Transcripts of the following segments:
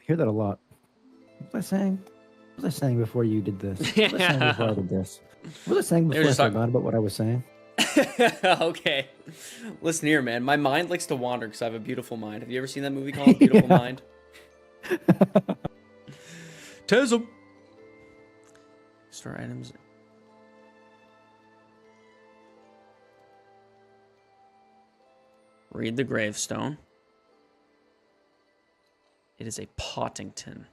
hear that a lot. What was I saying? What was I saying before you did this? What was I saying before I did this? What was I saying before I forgot about what I was saying? Okay. Listen here, man. My mind likes to wander because I have a beautiful mind. Have you ever seen that movie called Beautiful Mind? Tism. Store items. Read the gravestone. It is a Pottington.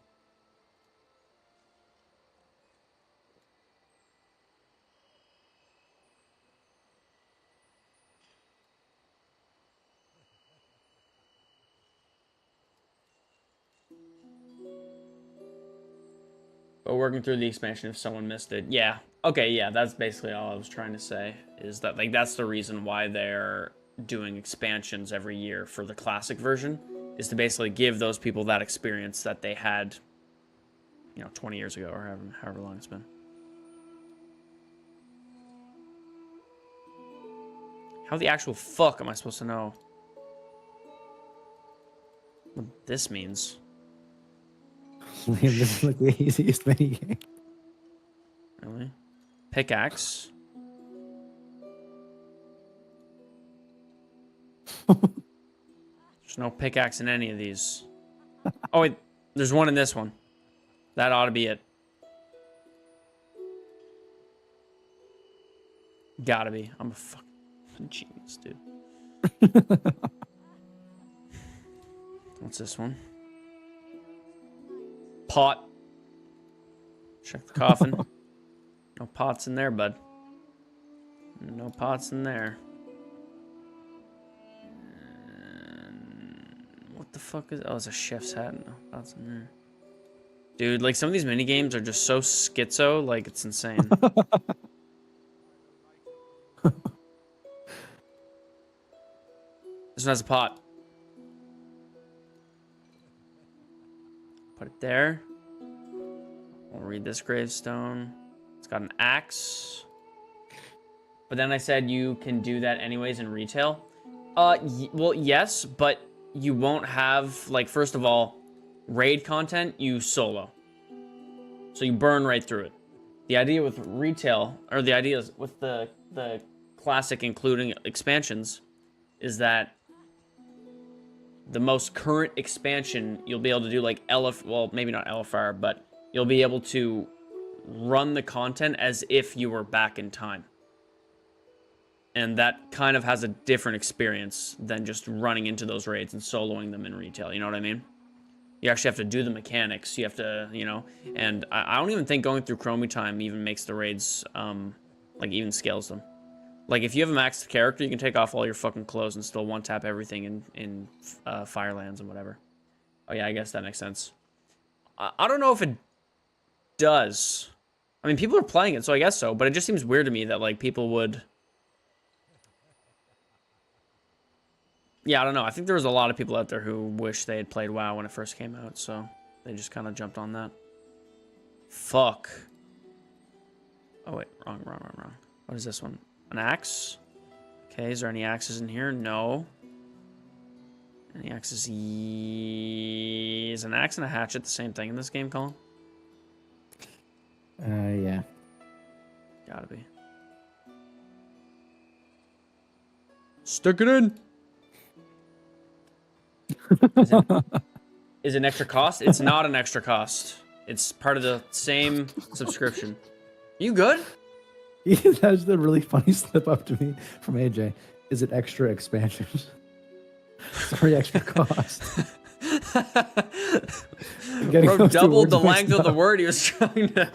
But working through the expansion if someone missed it. Yeah. Okay, yeah, that's basically all I was trying to say. Is that, like, that's the reason why they're doing expansions every year for the classic version. Is to basically give those people that experience that they had, 20 years ago or however long it's been. How the actual fuck am I supposed to know what this means? Liam, this is like the easiest minigame. Really? Pickaxe. There's no pickaxe in any of these. Oh, wait. There's one in this one. That ought to be it. Gotta be. I'm a fucking genius, dude. What's this one? Pot. Check the coffin. No pots in there, bud. No pots in there. What the fuck is... Oh, it's a chef's hat. No pots in there. Dude, like, some of these minigames are just so schizo, like, it's insane. This one has a pot. Put it there. We'll read this gravestone. It's got an axe. But then I said you can do that anyways in retail. Well, yes, but you won't have, like, first of all, raid content, you solo. So you burn right through it. The idea with retail, or the idea is with the classic including expansions, is that the most current expansion, you'll be able to do like well, maybe not LFR, but you'll be able to run the content as if you were back in time. And that kind of has a different experience than just running into those raids and soloing them in retail. You know what I mean? You actually have to do the mechanics. You have to, and I don't even think going through Chromie time even makes the raids, like, even scales them. Like, if you have a maxed character, you can take off all your fucking clothes and still one-tap everything in Firelands and whatever. Oh, yeah, I guess that makes sense. I don't know if it does. I mean, people are playing it, so I guess so. But it just seems weird to me that, like, people would... Yeah, I don't know. I think there was a lot of people out there who wish they had played WoW when it first came out, so they just kind of jumped on that. Fuck. Oh, wait. Wrong. What is this one? An axe? Okay, is there any axes in here? No. Any axes? Is an axe and a hatchet the same thing in this game, Colin? Yeah. Gotta be. Stick it in! Is it an extra cost? It's not an extra cost. It's part of the same subscription. You good? Yeah, that's the really funny slip up to me from AJ. Is it extra expansions? Sorry, extra cost. Bro doubled the length of the word he was trying to...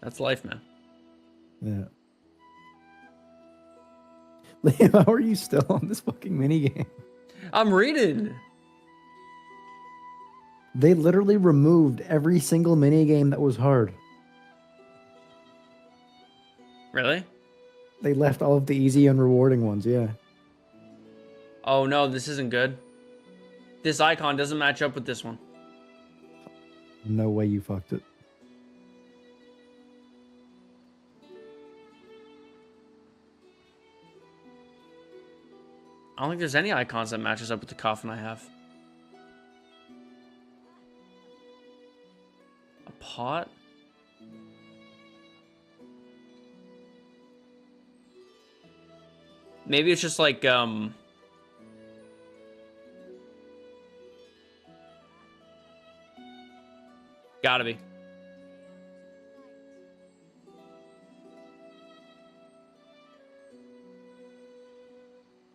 That's life, man. Yeah. Liam, how are you still on this fucking minigame? I'm reading. They literally removed every single minigame that was hard. Really? They left all of the easy and rewarding ones, yeah. Oh no, this isn't good. This icon doesn't match up with this one. No way you fucked it. I don't think there's any icons that matches up with the coffin I have. pot? Maybe it's just like, gotta be.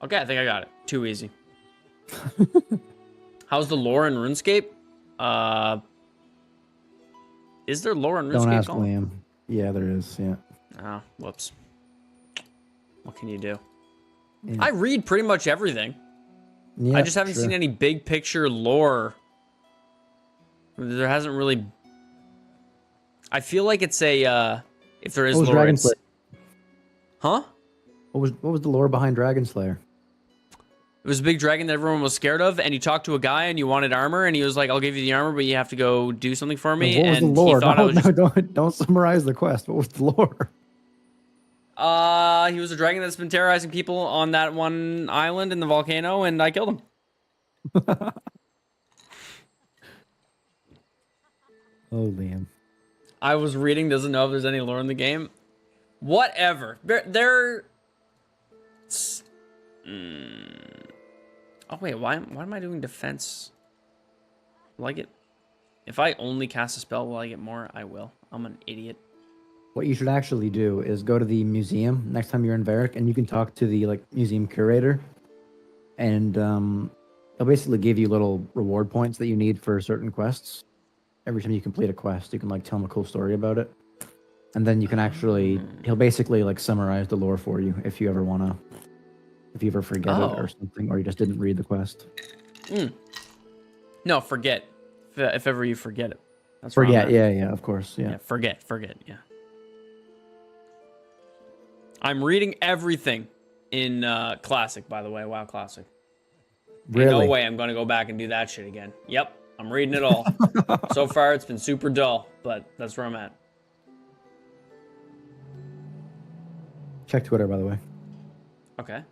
Okay, I think I got it. Too easy. How's the lore in RuneScape? Is there lore in RuneScape? Don't ask Liam. Yeah, there is. Yeah. Oh, whoops. What can you do? Yeah. I read pretty much everything. Yeah, I just haven't seen any big picture lore. There hasn't really. I feel like it's a. If there is What was lore, Dragon it's. Slayer? Huh? What was the lore behind Dragon Slayer? It was a big dragon that everyone was scared of, and you talked to a guy and you wanted armor, and he was like, "I'll give you the armor, but you have to go do something for me." What was and the lore? he thought I was just... don't summarize the quest. What was the lore? He was a dragon that's been terrorizing people on that one island in the volcano, and I killed him. Oh, Liam. I was reading, doesn't know if there's any lore in the game. Whatever. Oh wait, why am I doing defense? Will I get... If I only cast a spell, will I get more? I will. I'm an idiot. What you should actually do is go to the museum next time you're in Varric, and you can talk to the museum curator, and they'll basically give you little reward points that you need for certain quests. Every time you complete a quest, you can tell him a cool story about it, and then you can actually he'll basically summarize the lore for you if you ever forget it or something, or you just didn't read the quest. No, forget. If ever you forget it. That's forget. Yeah, of course. Yeah. Forget. Yeah. I'm reading everything in Classic, by the way. WoW Classic. Really? Ain't no way I'm going to go back and do that shit again. Yep, I'm reading it all. So far, it's been super dull, but that's where I'm at. Check Twitter, by the way. Okay.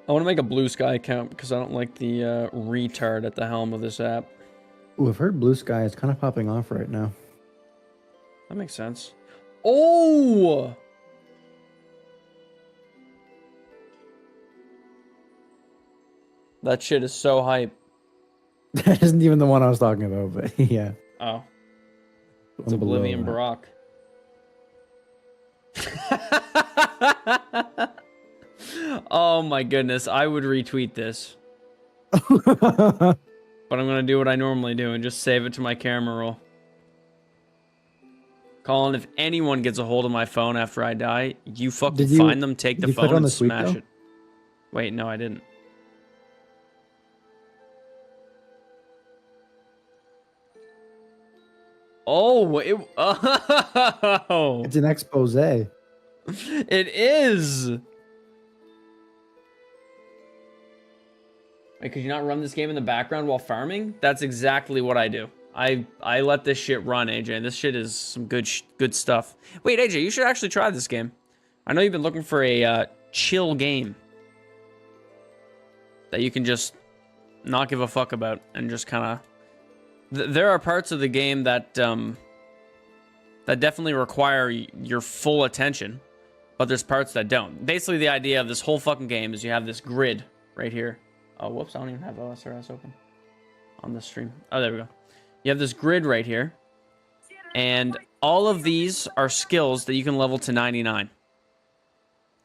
I want to make a Blue Sky account because I don't like the retard at the helm of this app. Ooh, I've heard Blue Sky is kind of popping off right now. That makes sense. Oh! That shit is so hype. That isn't even the one I was talking about, but yeah. Oh. It's Oblivion Baroque. Oh my goodness, I would retweet this. But I'm gonna do what I normally do and just save it to my camera roll. Colin, if anyone gets a hold of my phone after I die, you fucking find them, take the phone, and smash it. Wait, no, I didn't. Oh, it's an expose. It is. Wait, could you not run this game in the background while farming? That's exactly what I do. I let this shit run, AJ. This shit is some good stuff. Wait, AJ, you should actually try this game. I know you've been looking for a chill game that you can just not give a fuck about and just kind of... There are parts of the game that that definitely require your full attention, but there's parts that don't. Basically, the idea of this whole fucking game is you have this grid right here. Oh, whoops, I don't even have OSRS open on this stream. Oh, there we go. You have this grid right here, and all of these are skills that you can level to 99.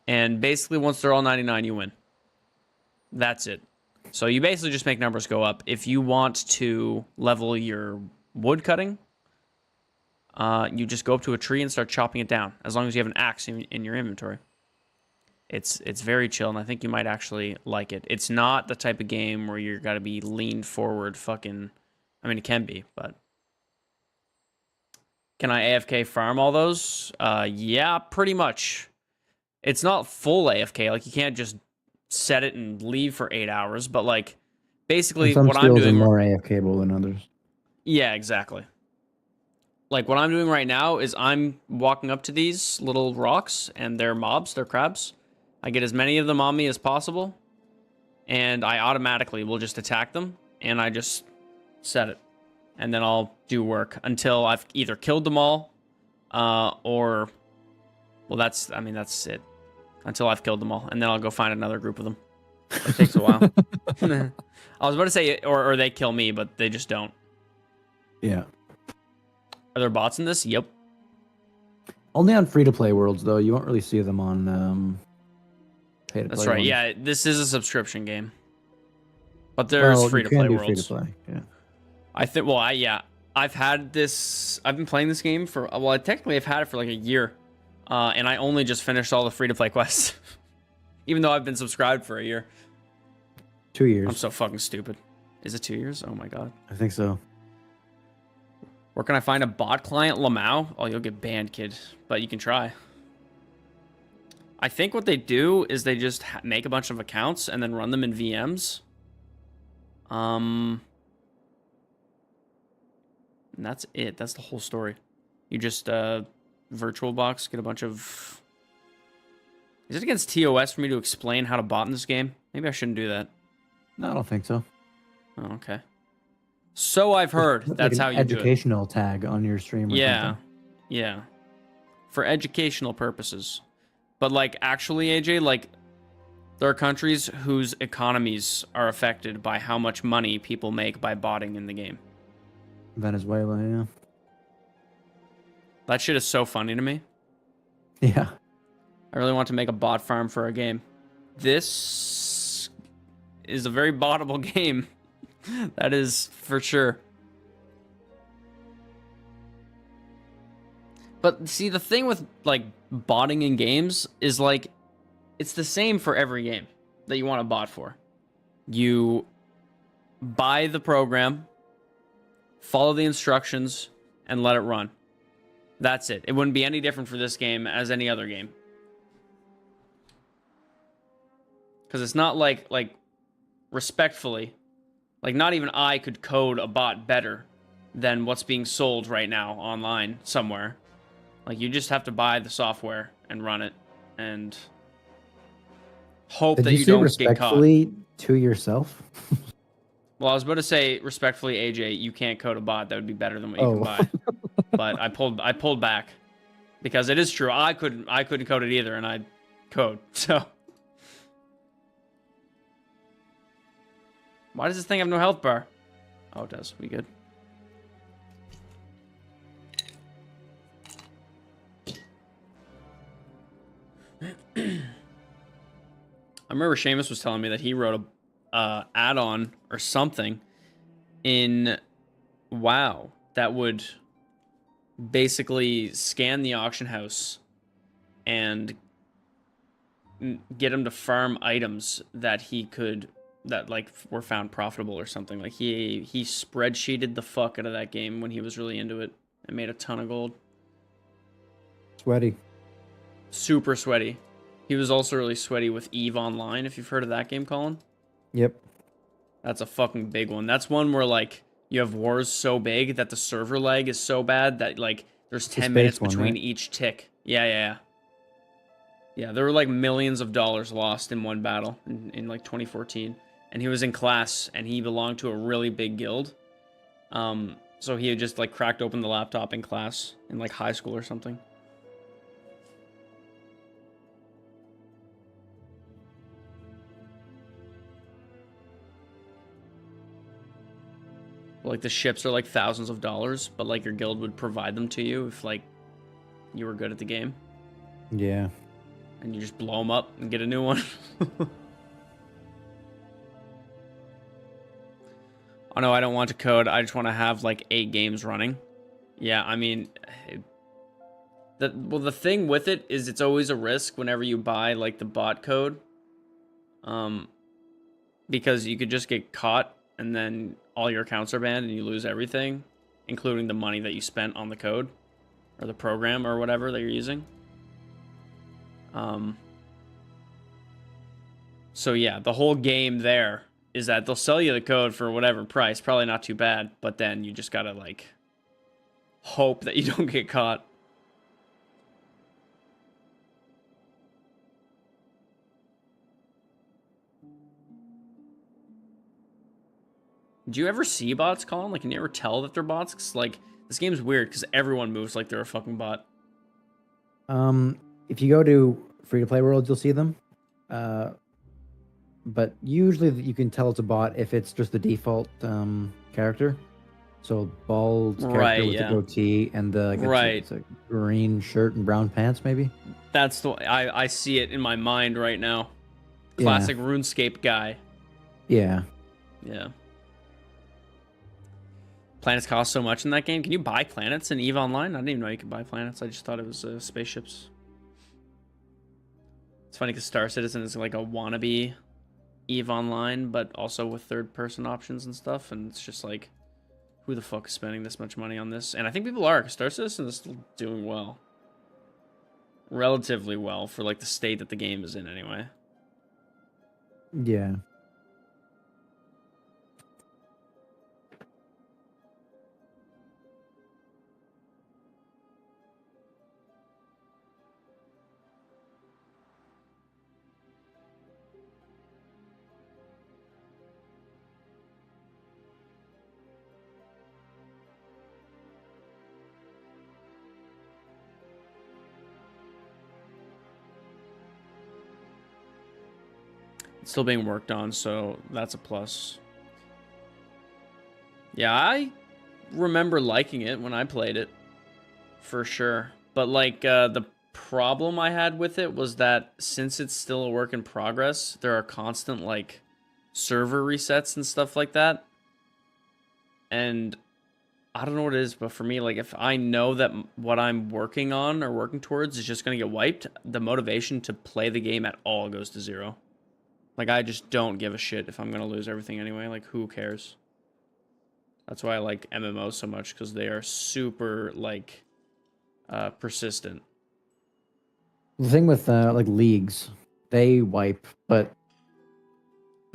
And basically, once they're all 99, you win. That's it. So you basically just make numbers go up. If you want to level your wood cutting, you just go up to a tree and start chopping it down, as long as you have an axe in your inventory. It's very chill, and I think you might actually like it. It's not the type of game where you're got to be leaned forward fucking... I mean, it can be, but... Can I AFK farm all those? Yeah, pretty much. It's not full AFK. You can't just set it and leave for 8 hours, but like basically And some what I'm skills are doing, more AFK-able than others. yeah, exactly. Like what I'm doing right now is I'm walking up to these little rocks and they're mobs, they're crabs. I get as many of them on me as possible, and I automatically will just attack them, and I just set it. And then I'll do work until I've either killed them all, or, well, that's it. Until I've killed them all, and then I'll go find another group of them. But it takes a while. I was about to say, or they kill me, but they just don't. Yeah. Are there bots in this? Yep. Only on free-to-play worlds, though. You won't really see them on pay-to-play. That's right. ones. Yeah, this is a subscription game, but there's Well, free-to-play you can do worlds. free-to-play. Yeah. I think. Well, I've had this. I've been playing this game for. Well, technically, I've had it for like a year, and I only just finished all the free-to-play quests, even though I've been subscribed for a year. 2 years. I'm so fucking stupid. Is it 2 years? Oh my god. I think so. Where can I find a bot client? Lamau? Oh, you'll get banned, kid. But you can try. I think what they do is they just make a bunch of accounts and then run them in VMs. And that's it. That's the whole story. You just VirtualBox, get a bunch of... Is it against TOS for me to explain how to bot in this game? Maybe I shouldn't do that. No, I don't think so. Oh, okay. So I've heard. Like That's an how you do it. educational tag on your stream. Or Yeah. something. Yeah. For educational purposes. But like actually, AJ, like there are countries whose economies are affected by how much money people make by botting in the game. Venezuela, yeah. That shit is so funny to me. Yeah. I really want to make a bot farm for a game. This is a very bottable game. That is for sure. But see, the thing with like botting in games is like it's the same for every game that you want to bot for. You buy the program, follow the instructions, and let it run. That's it. It wouldn't be any different for this game as any other game. Because it's not like respectfully, like not even I could code a bot better than what's being sold right now online somewhere. Like you just have to buy the software and run it and hope Did that you say don't get caught. respectfully to yourself? Well, I was about to say respectfully, AJ, you can't code a bot that would be better than what you can buy. But I pulled back because it is true. I couldn't code it either, and I code. So why does this thing have no health bar? Oh, it does. We good. I remember Seamus was telling me that he wrote a add-on or something in WoW that would basically scan the auction house and get him to farm items that he could that like were found profitable or something. Like he spreadsheeted the fuck out of that game when he was really into it and made a ton of gold. Sweaty. Super sweaty. He was also really sweaty with EVE Online, if you've heard of that game, Colin. Yep. That's a fucking big one. That's one where like you have wars so big that the server lag is so bad that like there's 10 minutes between each tick. Yeah, there were like millions of dollars lost in one battle in like 2014. And he was in class and he belonged to a really big guild. So he had just like cracked open the laptop in class in like high school or something. Like the ships are like thousands of dollars, but like your guild would provide them to you if like you were good at the game. Yeah. And you just blow them up and get a new one. Oh no, I don't want to code. I just want to have like 8 games running. Yeah, I mean, the thing with it is it's always a risk whenever you buy like the bot code, because you could just get caught and then all your accounts are banned and you lose everything, including the money that you spent on the code or the program or whatever that you're using. So yeah, the whole game there is that they'll sell you the code for whatever price, probably not too bad, but then you just gotta like hope that you don't get caught. Do you ever see bots, Colin? Like, can you ever tell that they're bots? 'Cause, like, this game's weird because everyone moves like they're a fucking bot. If you go to free-to-play worlds, you'll see them. But usually you can tell it's a bot if it's just the default character. So bald character Right, with yeah. the goatee and the Right. it's a green shirt and brown pants, maybe. That's the I see it in my mind right now. Yeah. Classic RuneScape guy. Yeah. Yeah. Planets cost so much in that game. Can you buy planets in EVE Online? I didn't even know you could buy planets. I just thought it was spaceships. It's funny because Star Citizen is like a wannabe EVE Online, but also with third-person options and stuff. And it's just like, who the fuck is spending this much money on this? And I think people are, because Star Citizen is still doing well. Relatively well for like the state that the game is in anyway. Yeah. It's still being worked on, so that's a plus. Yeah, I remember liking it when I played it, for sure. But like the problem I had with it was that since it's still a work in progress, there are constant like server resets and stuff like that. And I don't know what it is, but for me, like if I know that what I'm working on or working towards is just going to get wiped, the motivation to play the game at all goes to zero. Like I just don't give a shit if I'm going to lose everything anyway. Like who cares? That's why I like MMOs so much, because they are super like persistent. The thing with like leagues, they wipe, but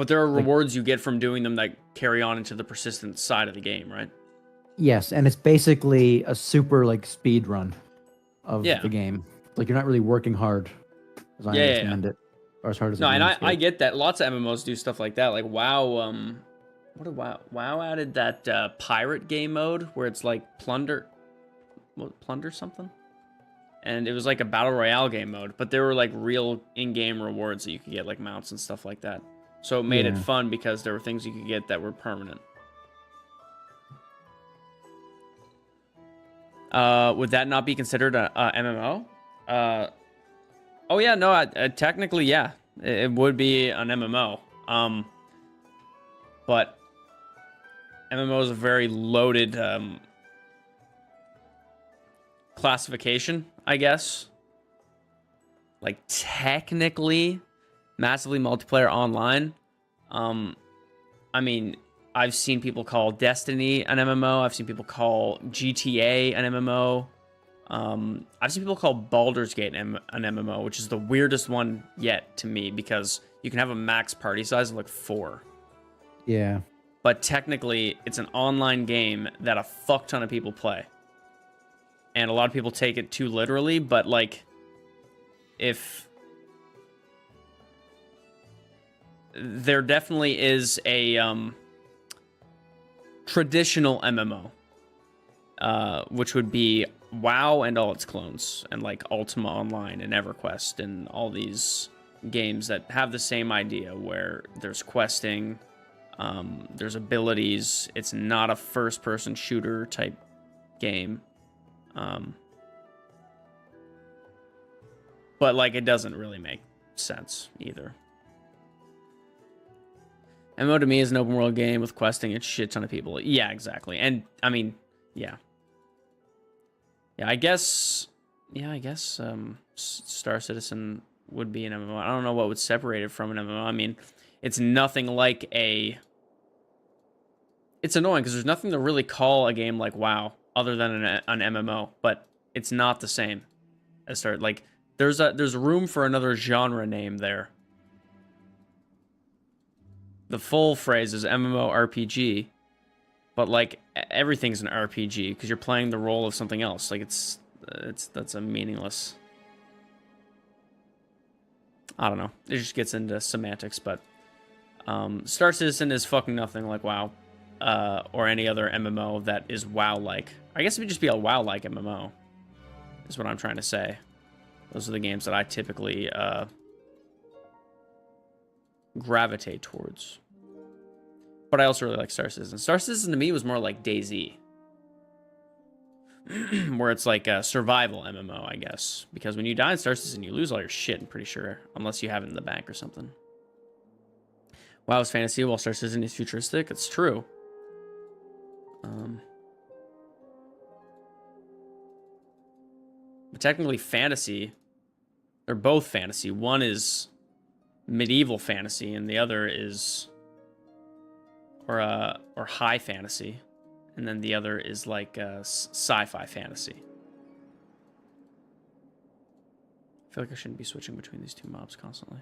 there are like, rewards you get from doing them that carry on into the persistent side of the game, right? yes, and it's basically a super like speed run of Yeah. the game. Like you're not really working hard, as I understand it, or as hard as No, and I RuneScape. get that. Lots of MMOs do stuff like that. Like WoW, what did WoW added that pirate game mode where it's like plunder something, and it was like a battle royale game mode, but there were like real in-game rewards that you could get, like mounts and stuff like that. So it made it fun because there were things you could get that were permanent. Would that not be considered a MMO? Oh yeah, no, technically yeah, it would be an MMO. But MMO is a very loaded classification, I guess. Like technically, massively multiplayer online. I mean, I've seen people call Destiny an MMO. I've seen people call GTA an MMO. I've seen people call Baldur's Gate an MMO, which is the weirdest one yet to me, because you can have a max party size of like 4. Yeah. But technically, it's an online game that a fuck ton of people play. And a lot of people take it too literally, but like, if there definitely is a traditional MMO, which would be WoW and all its clones, and like Ultima Online and EverQuest and all these games that have the same idea, where there's questing, there's abilities. It's not a first-person shooter type game. But like, it doesn't really make sense either. MMO to me is an open world game with questing and shit ton of people. Yeah, exactly. And I mean, yeah. Yeah, I guess Star Citizen would be an MMO. I don't know what would separate it from an MMO. I mean, it's nothing like a... It's annoying because there's nothing to really call a game like WoW other than an MMO, but it's not the same as Star... Like, there's room for another genre name there. the full phrase is MMORPG, but like everything's an RPG because you're playing the role of something else. Like that's a meaningless. I don't know. It just gets into semantics, but Star Citizen is fucking nothing like WoW, or any other MMO that is WoW-like. I guess it would just be a WoW-like MMO, is what I'm trying to say. Those are the games that I typically gravitate towards. But I also really like Star Citizen. Star Citizen to me was more like DayZ, where it's like a survival MMO, I guess. Because when you die in Star Citizen, you lose all your shit, I'm pretty sure. Unless you have it in the bank or something. WoW is fantasy, while Star Citizen is futuristic. It's true. But technically fantasy, they're both fantasy. One is medieval fantasy, and the other is... or high fantasy. And then the other is like sci-fi fantasy. I feel like I shouldn't be switching between these two mobs constantly.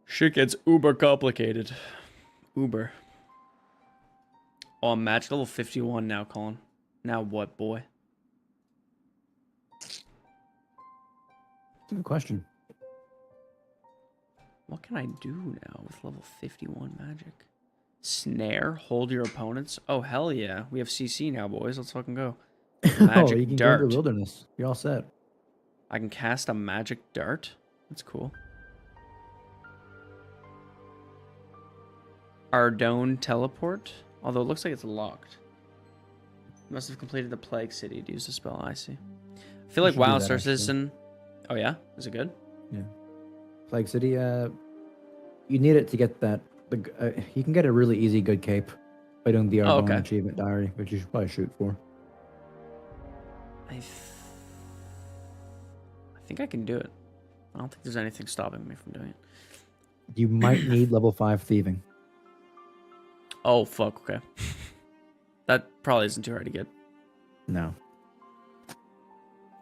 Shit gets uber complicated. Uber. Oh, I'm match level 51 now, Colin. Now what, boy? Good question. What can I do now with level 51 magic? Snare? Hold your opponents? Oh, hell yeah. We have CC now, boys. Let's fucking go. Magic you can dart. go to the wilderness. You're all set. I can cast a magic dart? That's cool. Ardone teleport? Although it looks like it's locked. You must have completed the Plague City to use the spell. I see. I feel like should do WoW that, Star actually. Citizen... Oh, yeah? Is it good? Yeah. Plague City, you need it to get that. You can get a really easy good cape by doing the Oh, Ardone okay. achievement diary, which you should probably shoot for. I think I can do it. I don't think there's anything stopping me from doing it. You might need level 5 thieving. Oh, fuck, okay. That probably isn't too hard to get. No.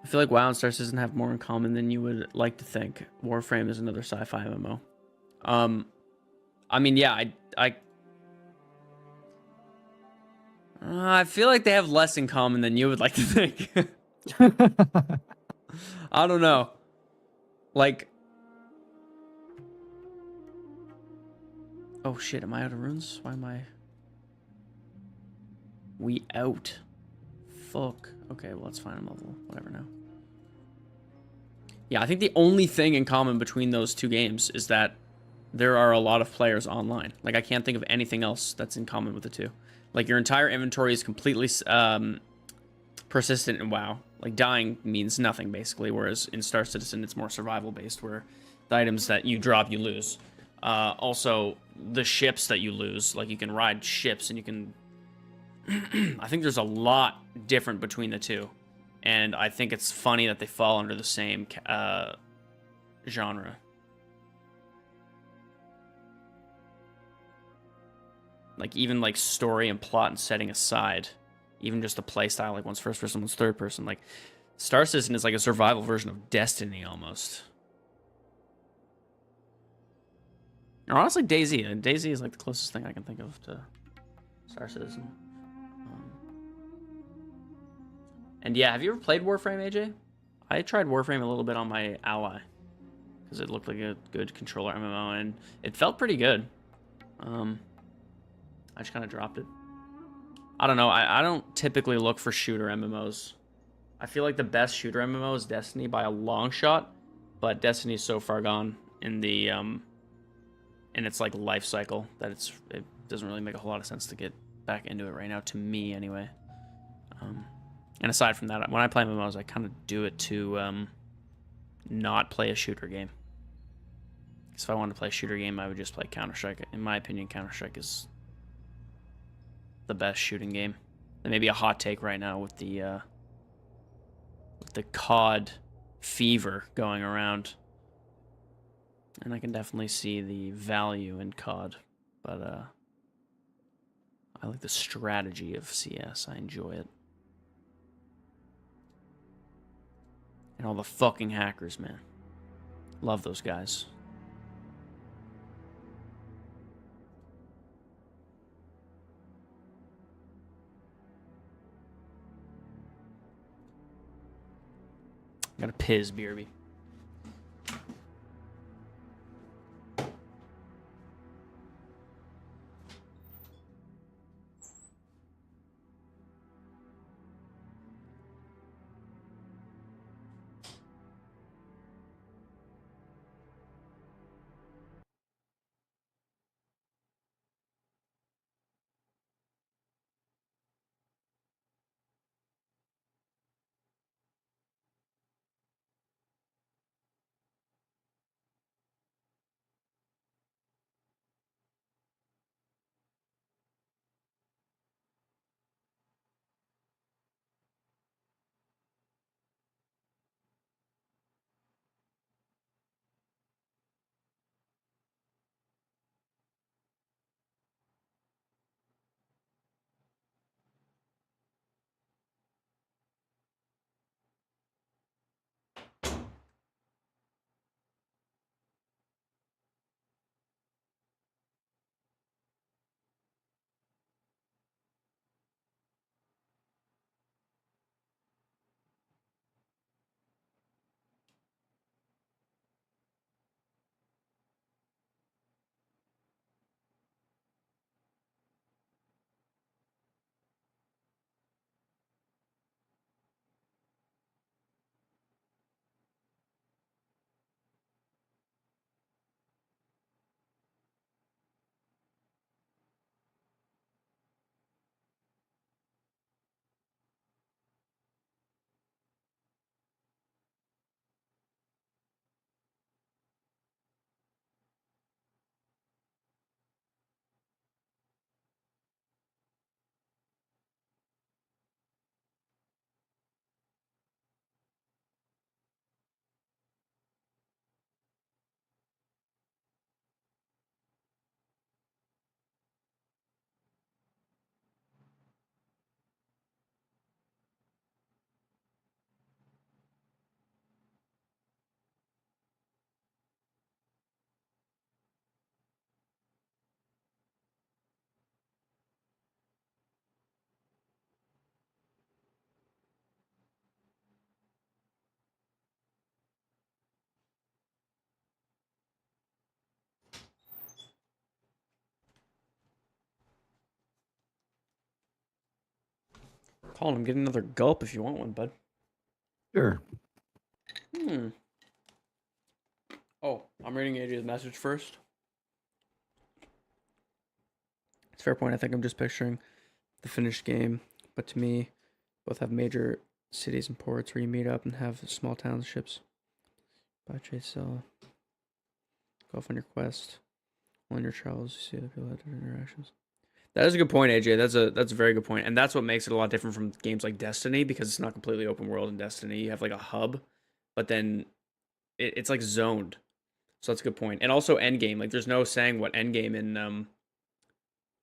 I feel like WoW and Star Citizen have more in common than you would like to think. Warframe is another sci-fi MMO. I mean, yeah, I feel like they have less in common than you would like to think. I don't know. Like... Oh, shit, am I out of runes? Why am I... We out. Fuck. Okay, well, that's fine. I'm level whatever now. Yeah, I think the only thing in common between those two games is that there are a lot of players online. Like, I can't think of anything else that's in common with the two. Like, your entire inventory is completely persistent in WoW. Like, dying means nothing, basically, whereas in Star Citizen, it's more survival-based, where the items that you drop, you lose. Also, the ships that you lose, like, you can ride ships, and you can... I think there's a lot different between the two. And I think it's funny that they fall under the same genre. Like, even, like, story and plot and setting aside, even just the playstyle, like, one's first person, one's third person. Like, Star Citizen is like a survival version of Destiny, almost. Or honestly, DayZ. DayZ is, like, the closest thing I can think of to Star Citizen. And yeah, have you ever played Warframe, AJ? I tried Warframe a little bit on my Ally, because it looked like a good controller MMO, and it felt pretty good. I just kind of dropped it. I don't know. I don't typically look for shooter MMOs. I feel like the best shooter MMO is Destiny by a long shot, but Destiny's so far gone in the in its like life cycle that it doesn't really make a whole lot of sense to get back into it right now, to me anyway. And aside from that, when I play MMOs, I kind of do it to not play a shooter game. Because if I wanted to play a shooter game, I would just play Counter-Strike. In my opinion, Counter-Strike is the best shooting game. There may be a hot take right now with the COD fever going around. And I can definitely see the value in COD. But I like the strategy of CS. I enjoy it. And all the fucking hackers, man. Love those guys. Gotta piss, BRB. Colin, get another gulp if you want one, bud. Sure. Oh, I'm reading AJ's message first. It's a fair point. I think I'm just picturing the finished game, but to me, both have major cities and ports where you meet up and have small townships. Buy, chase, sell. Go off on your quest. On your travels, you see other people have different interactions. That is a good point, AJ. That's a very good point, and that's what makes it a lot different from games like Destiny, because it's not completely open world in Destiny. You have like a hub, but then it's like zoned. So that's a good point. And also endgame. Like there's no saying what endgame in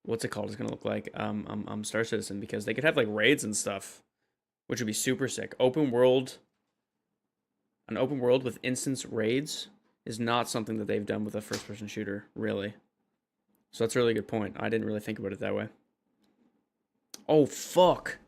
what's it called is gonna look like Star Citizen, because they could have like raids and stuff, which would be super sick. An open world with instance raids is not something that they've done with a first person shooter, really. So that's a really good point. I didn't really think about it that way. Oh fuck.